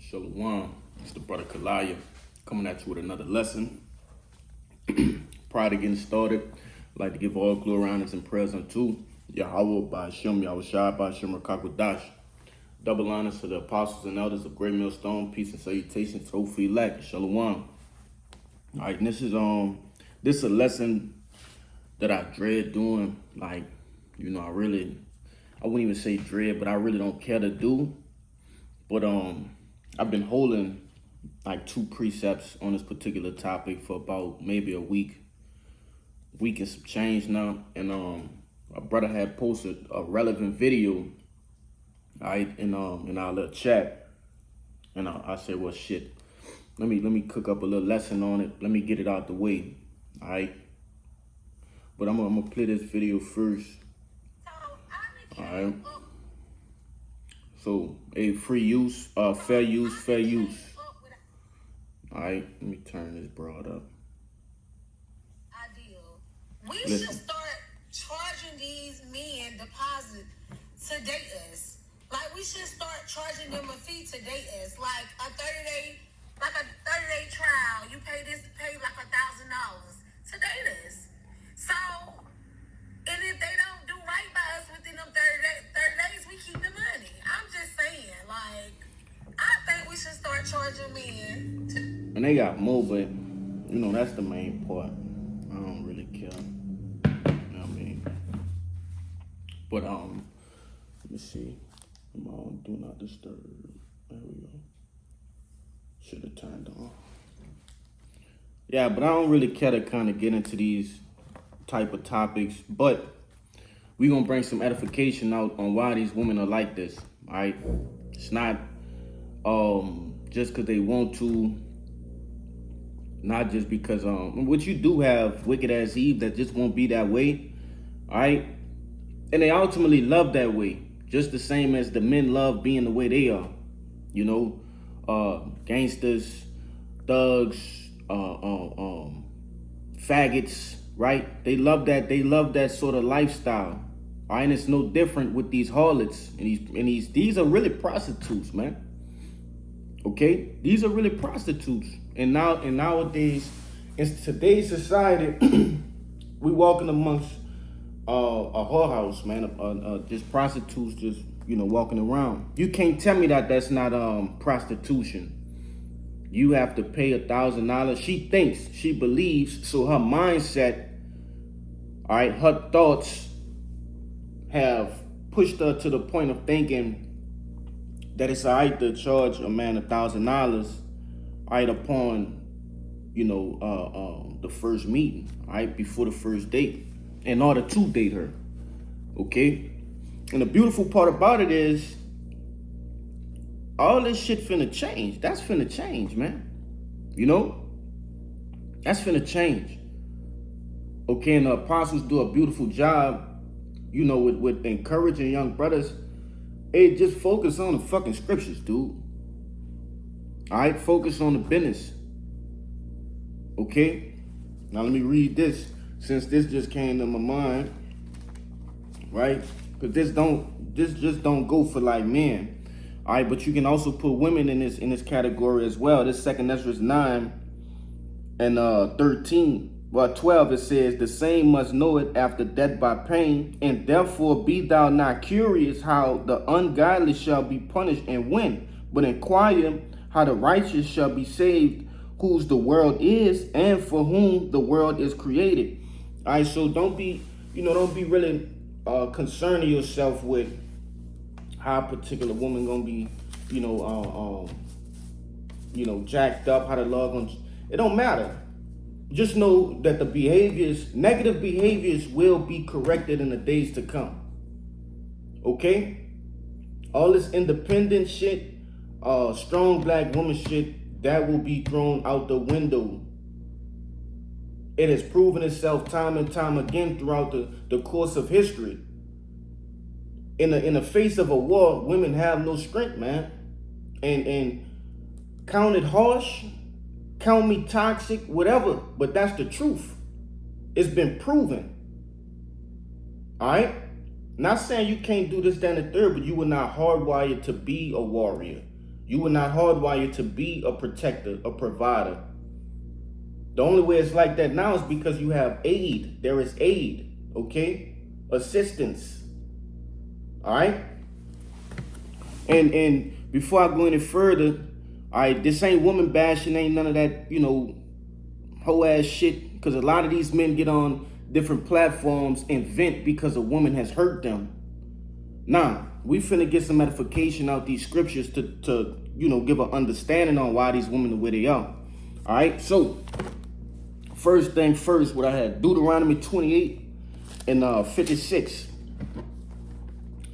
Shalom, it's the brother Kalaya coming at you with another lesson. Prior to getting started, I'd like to give all glory, honors, and prayers unto Yahweh by Hashem, Yahushua by Hashem Rakakwadash. Double honors to the apostles and elders of Great Millstone. Peace and salutations to Ophi Lack. Shalom. All right, and this is a lesson that I dread doing. Like, I wouldn't even say dread, but I really don't care to do. But I've been holding like 2 precepts on this particular topic for about maybe a week and some change now. And my brother had posted a relevant video, right, in our little chat. And I said, well, shit, let me cook up a little lesson on it. Let me get it out the way, all right? But I'm gonna play this video first, all right? So, fair use. All right, let me turn this broad up. Ideal. We should start charging these men deposit to date us. Like, we should start charging them a fee to date us. Like a 30-day trial. You pay like $1,000 to date us. So, and if they don't do right by us within them 30 days, we keep the money. I'm just saying, like, I think we should start charging men to. And they got more, but, that's the main part. I don't really care. You know what I mean? But, let me see. I'm on Do Not Disturb. There we go. Should have turned on. Yeah, but I don't really care to kind of get into these type of topics. But we're going to bring some edification out on why these women are like this, all right? It's not just because they want to. Not just because, what you do have wicked as Eve that just won't be that way, all right? And they ultimately love that way, just the same as the men love being the way they are. Gangsters, thugs, faggots, right? They love that sort of lifestyle, all right? And it's no different with these harlots and these are really prostitutes, man. Okay, these are really prostitutes, and nowadays, in today's society, we walking amongst a whorehouse, man. Just prostitutes, just walking around. You can't tell me that that's not prostitution. You have to pay $1,000. She believes, so her mindset, all right, her thoughts have pushed her to the point of thinking that it's all right to charge a man $1,000, right, upon, the first meeting, right, before the first date, in order to date her, okay? And the beautiful part about it is, all this shit finna change. That's finna change, man. That's finna change. Okay, and the apostles do a beautiful job, with encouraging young brothers. Hey, just focus on the fucking scriptures, dude. All right, focus on the business. Okay? Now let me read this, since this just came to my mind, right? Because this just don't go for like men. All right, but you can also put women in this category as well. This 2 Ezra 9 and 13. Well, 12, it says, the same must know it after death by pain, and therefore be thou not curious how the ungodly shall be punished and when, but inquire how the righteous shall be saved, whose the world is, and for whom the world is created. All right, so don't be really concerning yourself with how a particular woman gonna be, jacked up, how the Lord gonna. It don't matter. Just know that the negative behaviors will be corrected in the days to come. Okay? All this independent shit, strong black woman shit, that will be thrown out the window. It has proven itself time and time again throughout the course of history. In the face of a war, women have no strength, man. And count it harsh, count me toxic, whatever, but that's the truth. It's been proven. All right? Not saying you can't do this, that, and the third, but you were not hardwired to be a warrior. You were not hardwired to be a protector, a provider. The only way it's like that now is because you have aid. There is aid, okay? Assistance. All right? And before I go any further, all right, this ain't woman bashing, ain't none of that, hoe ass shit. Because a lot of these men get on different platforms and vent because a woman has hurt them. Nah, we finna get some edification out these scriptures to give an understanding on why these women are where they are. All right, so first thing first, what I had, Deuteronomy 28 and 56.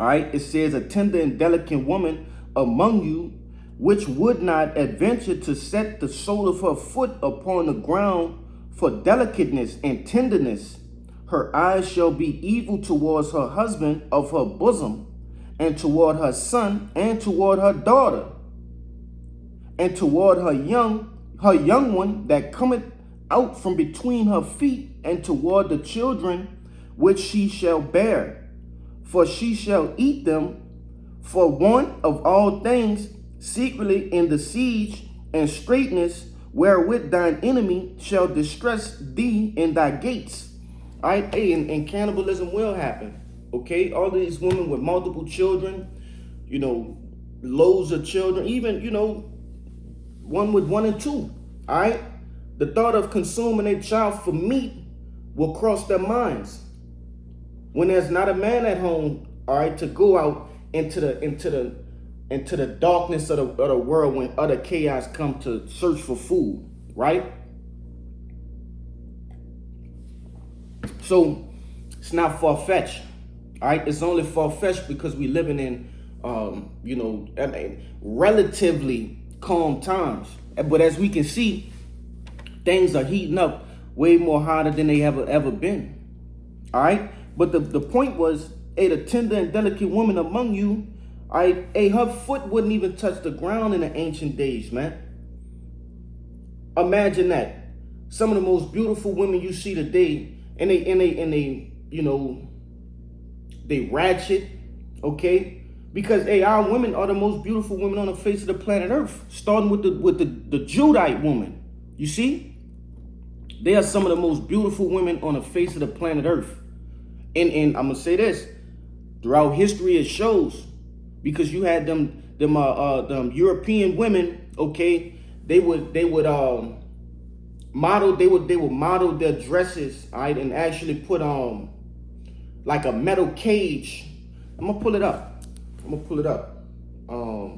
All right, it says, a tender and delicate woman among you, which would not adventure to set the sole of her foot upon the ground for delicateness and tenderness, her eyes shall be evil towards her husband of her bosom, and toward her son, and toward her daughter, and toward her young one that cometh out from between her feet, and toward the children which she shall bear. For she shall eat them for want of all things secretly in the siege and straitness, wherewith thine enemy shall distress thee in thy gates. All right, hey, and cannibalism will happen. Okay, all of these women with multiple children, loads of children, even one with 1 and 2. All right, the thought of consuming a child for meat will cross their minds when there's not a man at home. All right, to go out into the darkness of the world when other chaos come to search for food, right? So it's not far-fetched. All right, it's only far-fetched because we living in relatively calm times. But as we can see, things are heating up way more hotter than they ever been. All right, but the point was, the tender and delicate woman among you, her foot wouldn't even touch the ground in the ancient days, man. Imagine that. Some of the most beautiful women you see today, and they ratchet, okay? Because our women are the most beautiful women on the face of the planet Earth, starting with the Judite woman. You see, they are some of the most beautiful women on the face of the planet Earth. And I'm gonna say this, throughout history it shows, because you had them European women, okay? They would model their dresses, all right, and actually put like a metal cage. I'm gonna pull it up. A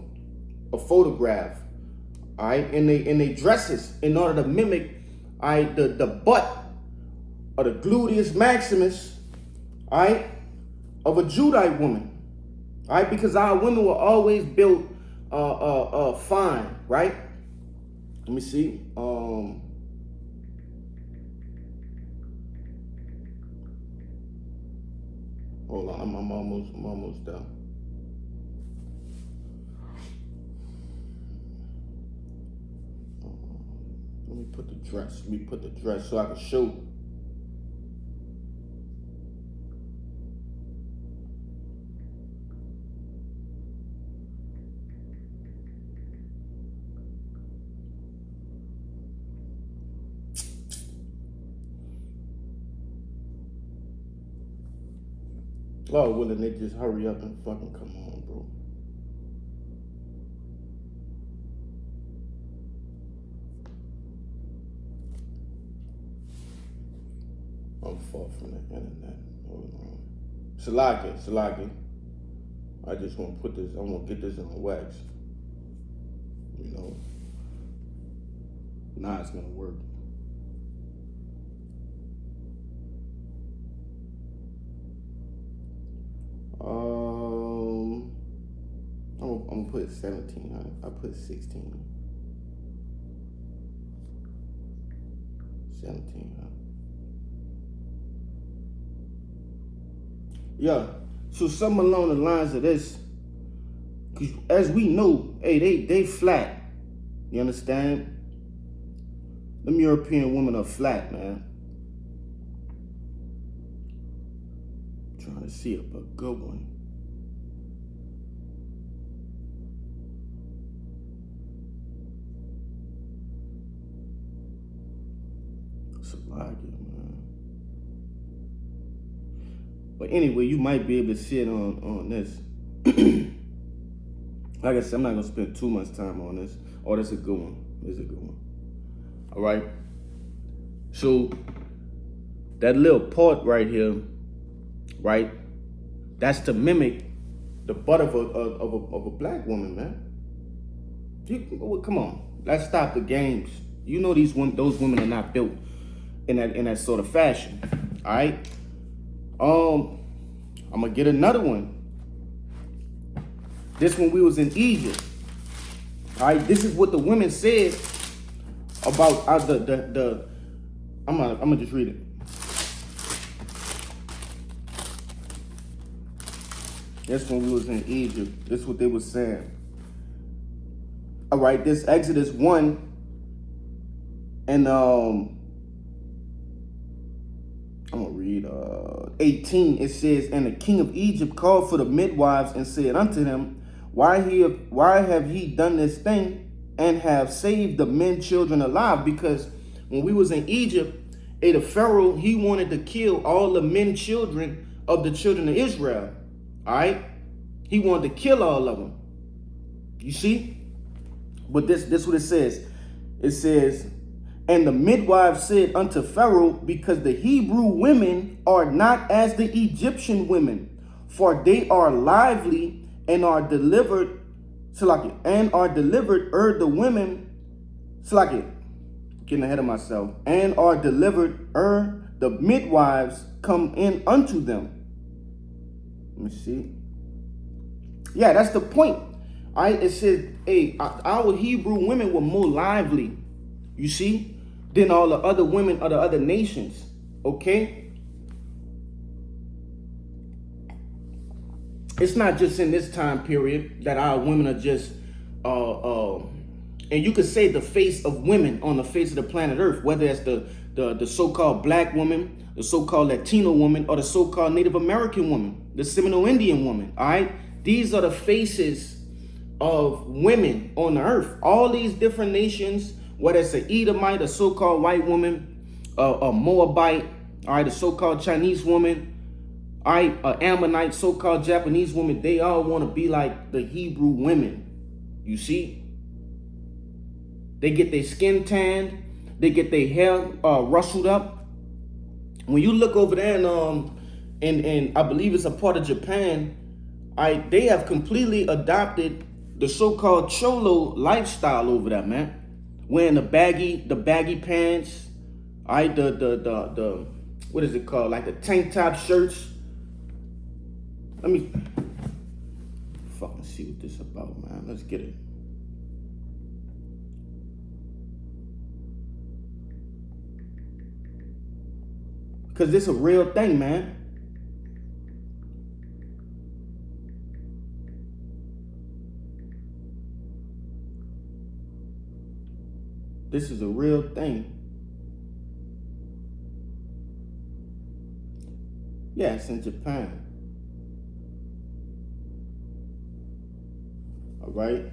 photograph, all right, in they dresses in order to mimic, all right, the butt or the gluteus maximus, all right, of a Judite woman, all right, because our women were always built fine, right? Let me see. Hold on, I'm almost done. Let me put the dress so I can show. Oh, willing they just hurry up and fucking come on, bro. I'm far from the internet. Hold on. Salaki. I just want to put this, I want to get this on wax. Now it's going to work. I'm gonna put 17. I put 16. 17. Yeah. So something along the lines of this, because as we know, they flat. You understand? Them European women are flat, man. I'm trying to see a good one. Salakia, man. But anyway, you might be able to see it on this. Like I said, I'm not gonna spend too much time on this. Oh, that's a good one. This is a good one. All right. So that little part right here, right? That's to mimic the butt of a black woman, man. Come on, let's stop the games. You know those women are not built in that sort of fashion. All right. I'm gonna get another one. This when we was in Egypt. All right. This is what the women said about the. I'm gonna just read it. That's when we was in Egypt. This is what they was saying. All right, this Exodus 1 and I'm gonna read 18. It says, and the king of Egypt called for the midwives and said unto them, why have ye done this thing and have saved the men children alive? Because when we was in Egypt, the Pharaoh, he wanted to kill all the men children of the children of Israel. All right, he wanted to kill all of them. You see, but this what it says. It says, and the midwives said unto Pharaoh, because the Hebrew women are not as the Egyptian women, for they are lively and are delivered. And are delivered the women. Getting ahead of myself. And are delivered the midwives come in unto them. Let me see. Yeah, that's the point. All right, it says, hey, our Hebrew women were more lively, you see, than all the other women of the other nations. Okay? It's not just in this time period that our women are just and you could say the face of women on the face of the planet Earth, whether it's the so-called black woman, the so-called Latino woman, or the so-called Native American woman, the Seminole Indian woman. All right, these are the faces of women on the earth. All these different nations, whether it's an Edomite, a so-called white woman, a Moabite, all right, a so-called Chinese woman, all right, an Ammonite, so-called Japanese woman, they all want to be like the Hebrew women. You see, they get their skin tanned, they get their hair rustled up. When you look over there and I believe it's a part of Japan, they have completely adopted the so-called cholo lifestyle over there, man. Wearing the baggy pants, the what is it called? Like the tank top shirts. Let me fucking see what this is about, man. Let's get it. Because this is a real thing, man. This is a real thing. Yeah, it's in Japan. All right.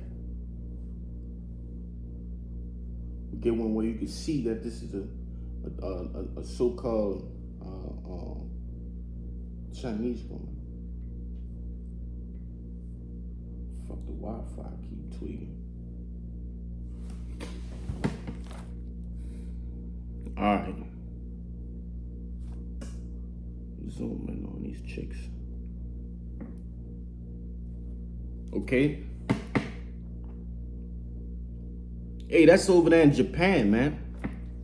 Get one where you can see that this is a so-called Chinese woman. Fuck, the Wi-Fi keep tweaking. All right. Zoom in on these chicks. Okay. Hey, that's over there in Japan, man.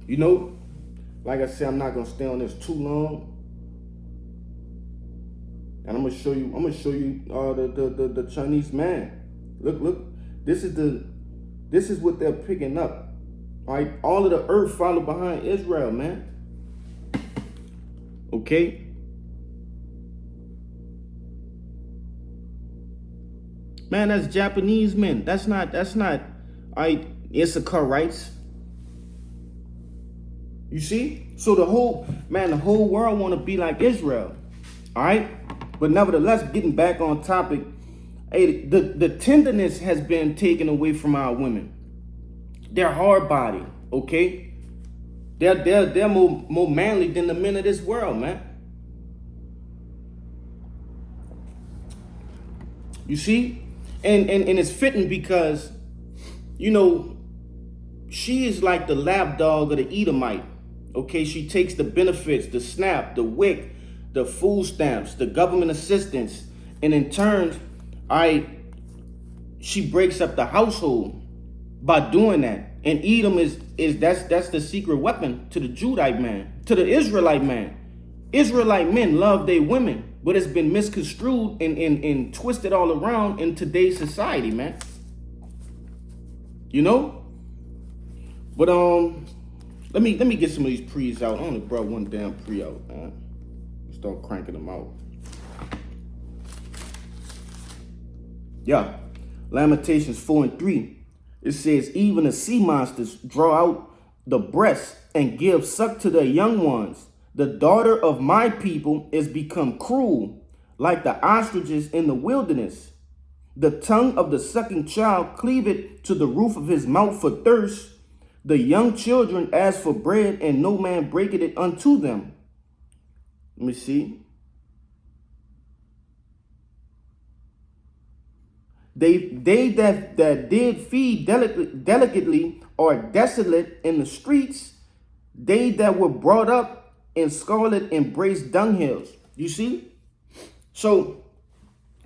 You know, like I said, I'm not gonna stay on this too long. And I'm gonna show you the Chinese man. Look, this is what they're picking up. All right, all of the earth follow behind Israel, man. Okay. Man, that's Japanese men. That's not Issacharites. You see? So the whole world want to be like Israel. All right? But nevertheless, getting back on topic, hey, the tenderness has been taken away from our women. They're hard body, okay? They're more manly than the men of this world, man. You see? And it's fitting because, you know, she is like the lapdog of the Edomite. Okay, she takes the benefits, the SNAP, the WIC, the food stamps, the government assistance, and in turn, she breaks up the household by doing that. And Edom is that's the secret weapon to the Judite man, to the Israelite man. Israelite men love their women, but it's been misconstrued and twisted all around in today's society, man. You know? But let me get some of these pre's out. I only brought one damn pre out, man. Start cranking them out. Yeah. Lamentations 4:3. It says, even the sea monsters draw out the breast and give suck to their young ones. The daughter of my people is become cruel, like the ostriches in the wilderness. The tongue of the sucking child cleaveth to the roof of his mouth for thirst. The young children ask for bread, and no man breaketh it unto them. Let me see. They that did feed delicately are desolate in the streets. They that were brought up in scarlet embrace dunghills. You see? So,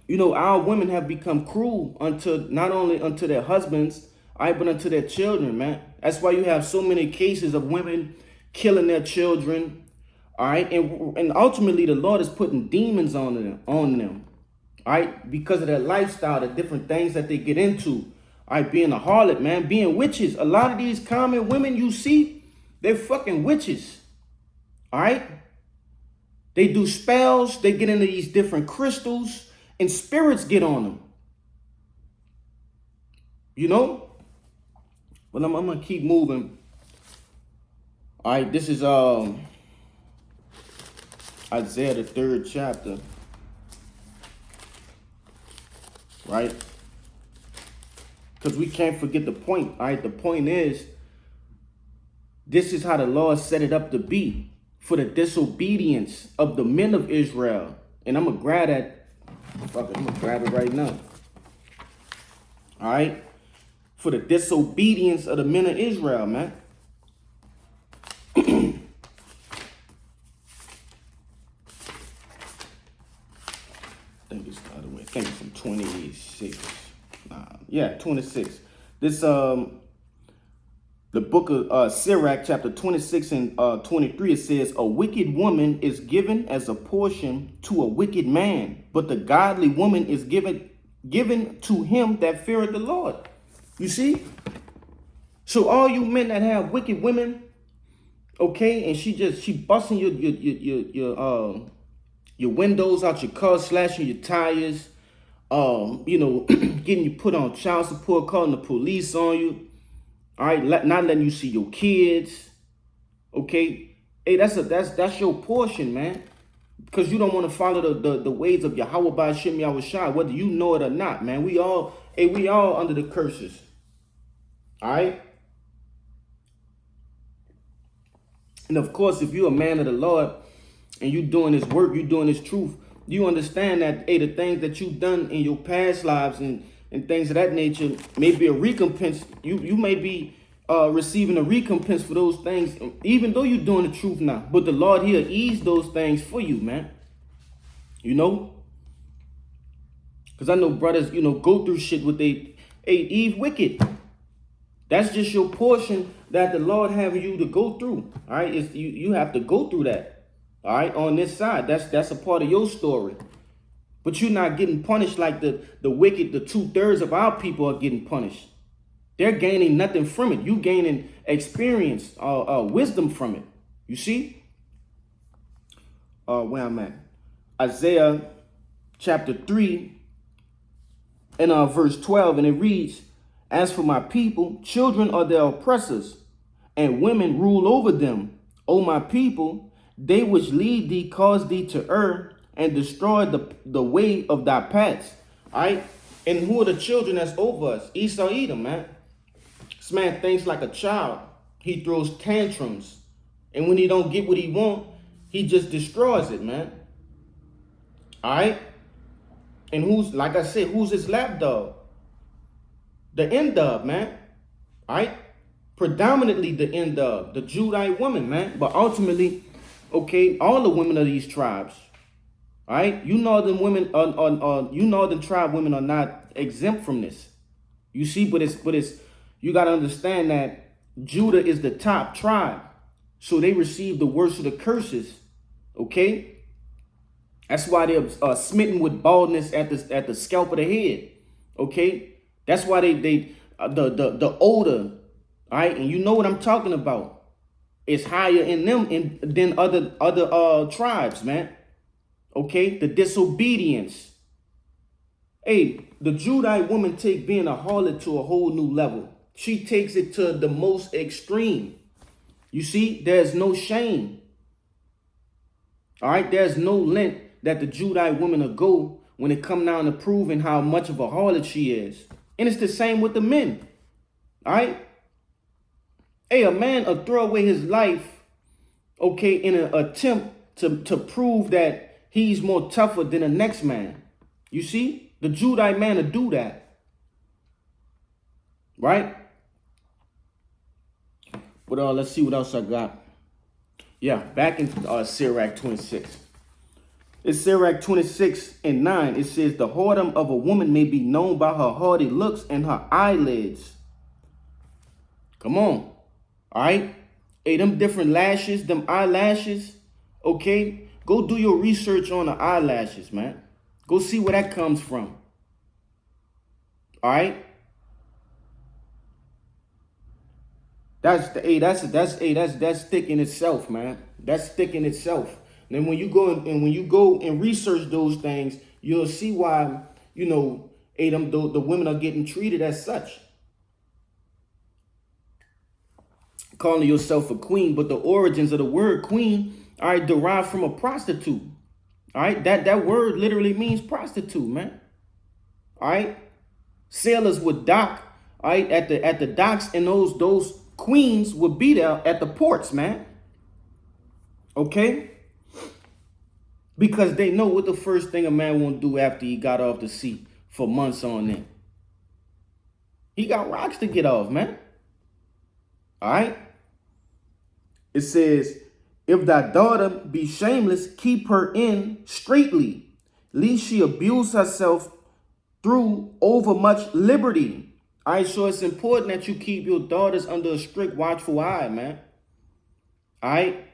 you know, our women have become cruel unto not only unto their husbands, but unto their children, man. That's why you have so many cases of women killing their children. All right. And ultimately the Lord is putting demons on them. All right, because of their lifestyle, the different things that they get into. All right, being a harlot, man, being witches. A lot of these common women you see, they're fucking witches. All right, they do spells. They get into these different crystals, and spirits get on them. You know. But I'm gonna keep moving. All right, this is Isaiah the 3rd chapter. Right? Because we can't forget the point. All right, the point is, this is how the Lord set it up to be for the disobedience of the men of Israel. And I'm gonna grab that. Fuck it, I'm gonna grab it right now. All right, for the disobedience of the men of Israel, man. I think it's the other way. I think it's from 26. Yeah, 26. This the book of Sirach, chapter 26 and 23. It says, a wicked woman is given as a portion to a wicked man, but the godly woman is given to him that feareth the Lord. You see? So all you men that have wicked women, okay, and she busting your windows out your car, slashing your tires, you know, getting you put on child support, calling the police on you, all right, not letting you see your kids, okay? Hey, that's your portion, man, because you don't want to follow the ways of Yahweh by Shem Yahushua, whether you know it or not, man. We all under the curses, all right? And of course, if you're a man of the Lord, and you doing this work, you doing this truth, you understand that, hey, the things that you've done in your past lives and things of that nature may be a recompense. You may be receiving a recompense for those things, even though you're doing the truth now. But the Lord, he'll ease those things for you, man. You know? Because I know brothers, you know, go through shit with Eve wicked. That's just your portion that the Lord having you to go through. All right? You have to go through that. All right, on this side, that's a part of your story. But you're not getting punished like the wicked, the 2/3 of our people are getting punished. They're gaining nothing from it. You gaining experience, wisdom from it. You see? Where I'm at. Isaiah chapter 3 and verse 12, and it reads, as for my people, children are their oppressors, and women rule over them. O my people, they which lead thee cause thee to err, and destroy the way of thy paths. All right? And who are the children that's over us? Esau, Edom, man. This man thinks like a child. He throws tantrums. And when he don't get what he want, he just destroys it, man. All right? And who's, like I said, who's his lapdog? The N-Dub, man. All right? Predominantly the N-Dub, the Judite woman, man. But ultimately, okay, all the women of these tribes, all right? You northern women, you northern tribe women are not exempt from this. You see, but it's, you got to understand that Judah is the top tribe. So they receive the worst of the curses, okay? That's why they're smitten with baldness at the scalp of the head, okay? That's why the odor, all right? And you know what I'm talking about. It's higher in them than other tribes, man. Okay, the disobedience. Hey, the Judite woman take being a harlot to a whole new level. She takes it to the most extreme. You see, there's no shame. All right, there's no length that the Judite woman will go when it come down to proving how much of a harlot she is. And it's the same with the men. All right. Hey, a man will throw away his life, okay, in an attempt to prove that he's more tougher than the next man. You see, the Judite man will do that. Right? But let's see what else I got. Yeah, back in Sirach 26. It's Sirach 26:9. It says, the whoredom of a woman may be known by her haughty looks and her eyelids. Come on. All right. Hey, them different lashes, them eyelashes. Okay. Go do your research on the eyelashes, man. Go see where that comes from. All right. That's thick in itself, man. That's thick in itself. And when you go and research those things, you'll see why, you know, the women are getting treated as such. Calling yourself a queen, but the origins of the word queen, all right, derived from a prostitute. All right, that word literally means prostitute, man. All right, sailors would dock, all right, at the docks, and those queens would be there at the ports, man. Okay, because they know what the first thing a man won't do after he got off the sea for months on end. He got rocks to get off, man. All right. It says, if thy daughter be shameless, keep her in straitly, lest she abuse herself through overmuch liberty. All right, so it's important that you keep your daughters under a strict, watchful eye, man. All right?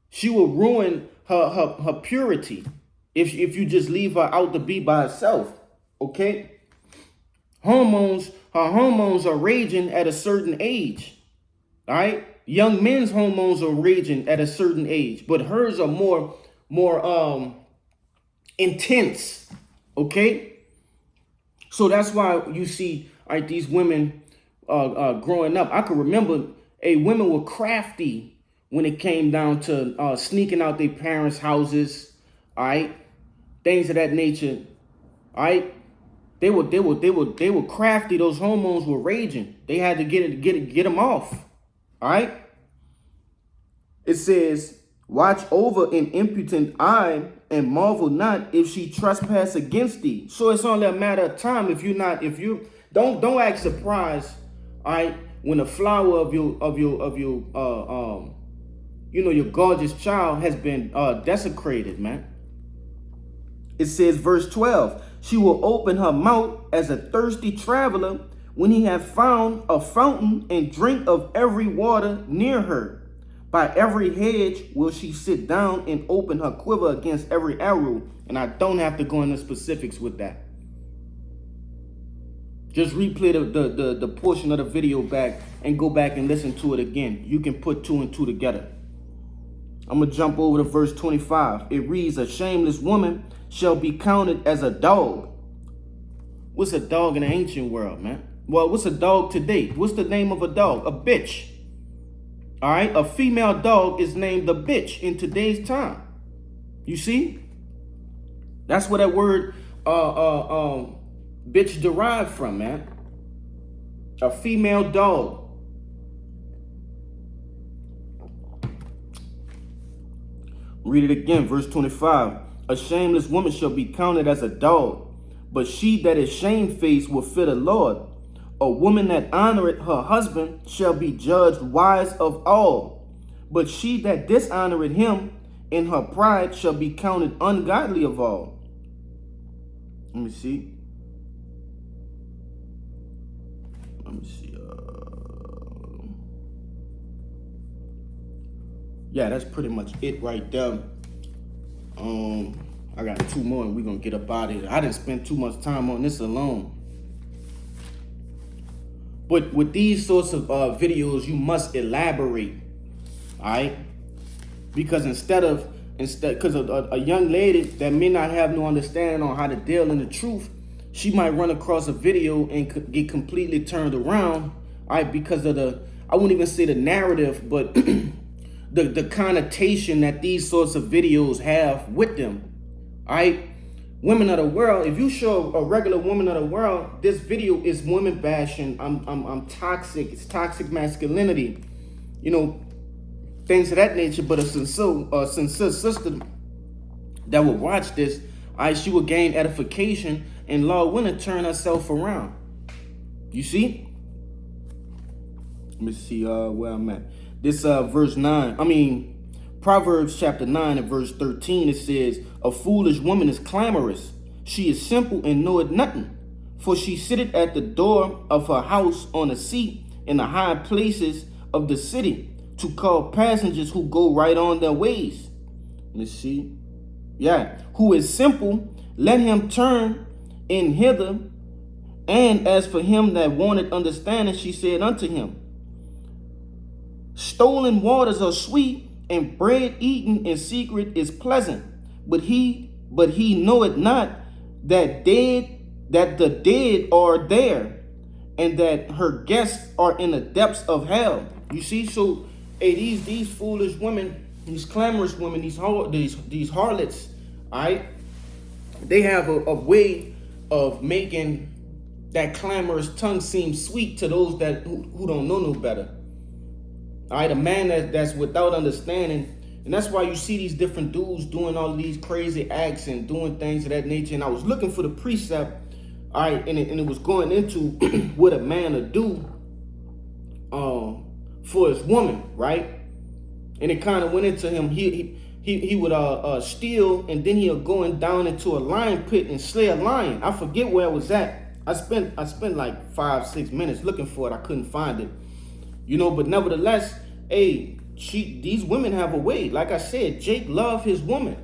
She will ruin her purity if you just leave her out to be by herself, okay? Her hormones are raging at a certain age, all right? Young men's hormones are raging at a certain age, but hers are more intense, okay? So that's why you see, all right, these women growing up. I can remember, women were crafty when it came down to sneaking out their parents' houses, all right, things of that nature, all right. They were crafty. Those hormones were raging. They had to get them off. All right. It says, watch over an impotent eye and marvel not if she trespass against thee. So it's only a matter of time if you don't act surprised, all right, when the flower of your your gorgeous child has been desecrated, man. It says, verse 12, she will open her mouth as a thirsty traveler when he hath found a fountain and drink of every water near her. By every hedge will she sit down and open her quiver against every arrow. And I don't have to go into specifics with that. Just replay the portion of the video back and go back and listen to it again. You can put two and two together. I'm going to jump over to verse 25. It reads, a shameless woman shall be counted as a dog. What's a dog in the ancient world, man? Well, what's a dog today? What's the name of a dog? A bitch. All right. A female dog is named a bitch in today's time. You see? That's where that word bitch derived from, man. A female dog. Read it again, verse 25. A shameless woman shall be counted as a dog, but she that is shamefaced will fear the Lord. A woman that honoreth her husband shall be judged wise of all, but she that dishonoreth him in her pride shall be counted ungodly of all. Let me see. Yeah, that's pretty much it right there. I got two more and we're gonna get up out of here. I didn't spend too much time on this alone. But with these sorts of videos, you must elaborate, all right? Because because a young lady that may not have no understanding on how to deal in the truth, she might run across a video and get completely turned around, all right? Because of I wouldn't even say the narrative, but the connotation that these sorts of videos have with them, all right? Women of the world, if you show a regular woman of the world, this video is women bashing. I'm toxic. It's toxic masculinity, you know, things of that nature. But a sincere sister that will watch this, she will gain edification and Lord willing turn herself around. You see? Let me see where I'm at. This Proverbs chapter 9 and verse 13, it says, a foolish woman is clamorous. She is simple and knoweth nothing. For she sitteth at the door of her house on a seat in the high places of the city to call passengers who go right on their ways. Let me see. Yeah. Who is simple, let him turn in hither. And as for him that wanted understanding, she said unto him, stolen waters are sweet, and bread eaten in secret is pleasant. But he knoweth not that the dead are there, and that her guests are in the depths of hell. You see, so hey, these foolish women, these clamorous women, these harlots, all right, they have a way of making that clamorous tongue seem sweet to those who don't know no better. All right, a man that's without understanding, and that's why you see these different dudes doing all of these crazy acts and doing things of that nature. And I was looking for the precept, all right, and it was going into what a man would do for his woman, right? And it kind of went into him. He would steal, and then he'll go down into a lion pit and slay a lion. I forget where it was at. I spent like 5-6 minutes looking for it. I couldn't find it. You know, but nevertheless, hey, these women have a way. Like I said, Jake loved his woman.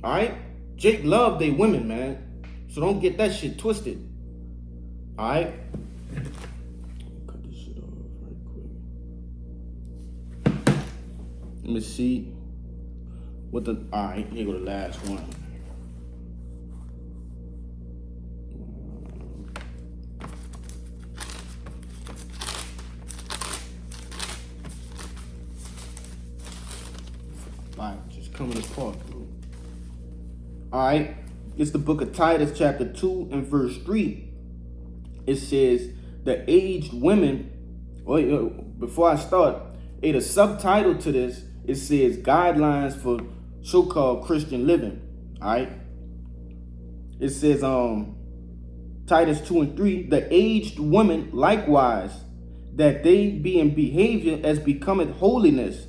All right? Jake loved they women, man. So don't get that shit twisted. All right? Cut this shit off right quick. Let me see. All right, here go the last one. Just coming apart, bro. All right, it's the book of Titus, chapter 2 and verse 3. It says, the aged women, before I start, the subtitle to this, it says guidelines for so-called Christian living. All right, it says Titus 2 and 3, the aged women likewise, that they be in behavior as becometh holiness,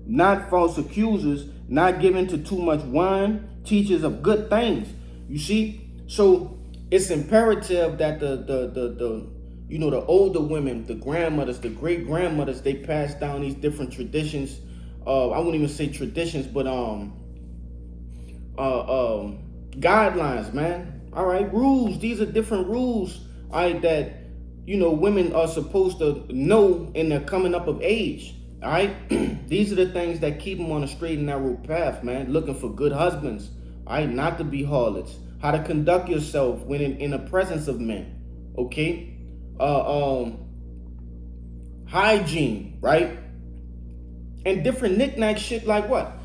not false accusers, not given to too much wine, teachers of good things. You see, so it's imperative that the older women, the grandmothers, the great grandmothers, they pass down these different traditions. I wouldn't even say traditions, but guidelines, man. All right, rules. These are different rules, all right, that women are supposed to know in their coming up of age. All right, these are the things that keep them on a straight and narrow path, man. Looking for good husbands, all right, not to be harlots. How to conduct yourself when in the presence of men, okay? Hygiene, right? And different knickknack shit like what?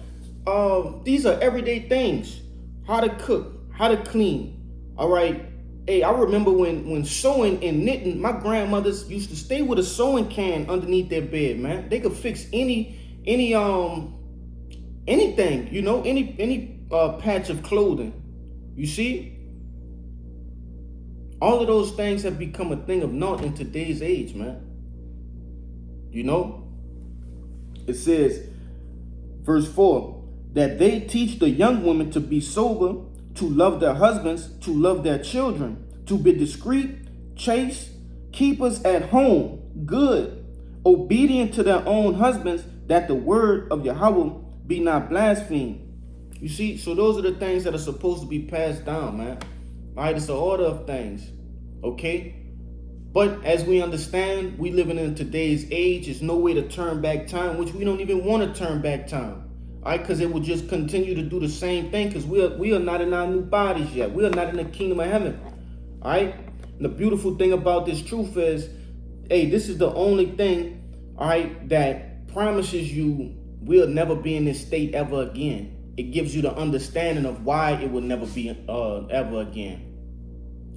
These are everyday things. How to cook, how to clean, all right? Hey, I remember when sewing and knitting, my grandmothers used to stay with a sewing can underneath their bed, man. They could fix any anything, you know, any patch of clothing. You see, all of those things have become a thing of naught in today's age, man. You know, it says, verse 4, that they teach the young women to be sober, to love their husbands, to love their children, to be discreet, chaste, keepers at home, good, obedient to their own husbands, that the word of Yahweh be not blasphemed. You see, so those are the things that are supposed to be passed down, man. All right, it's an order of things, okay? But as we understand, we living in today's age. There's no way to turn back time, which we don't even want to turn back time. All right, because it will just continue to do the same thing, because we are not in our new bodies yet. We are not in the kingdom of heaven. All right? And the beautiful thing about this truth is, hey, this is the only thing, all right, that promises you we'll never be in this state ever again. It gives you the understanding of why it will never be ever again.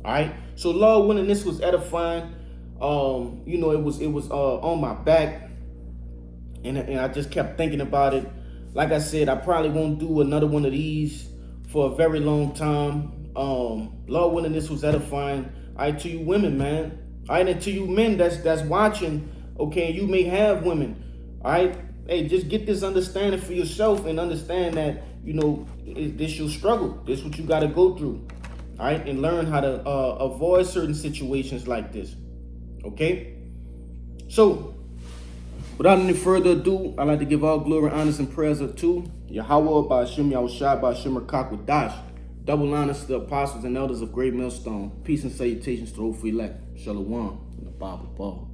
All right. So Lord willing, this was edifying. You know, it was on my back, and I just kept thinking about it. Like I said, I probably won't do another one of these for a very long time. Lord willing, this was edifying. All right, to you women, man. All right, and to you men that's watching. Okay, you may have women. All right. Hey, just get this understanding for yourself and understand that, you know, this your struggle. This is what you got to go through. All right, and learn how to avoid certain situations like this. Okay? So, without any further ado, I'd like to give all glory, honors, and prayers to Yahweh, by Hashem Yahushua, by Hashem Rakakwadash. Double honors to the apostles and elders of Great Millstone. Peace and salutations to the whole elect. Shalom in the Bible.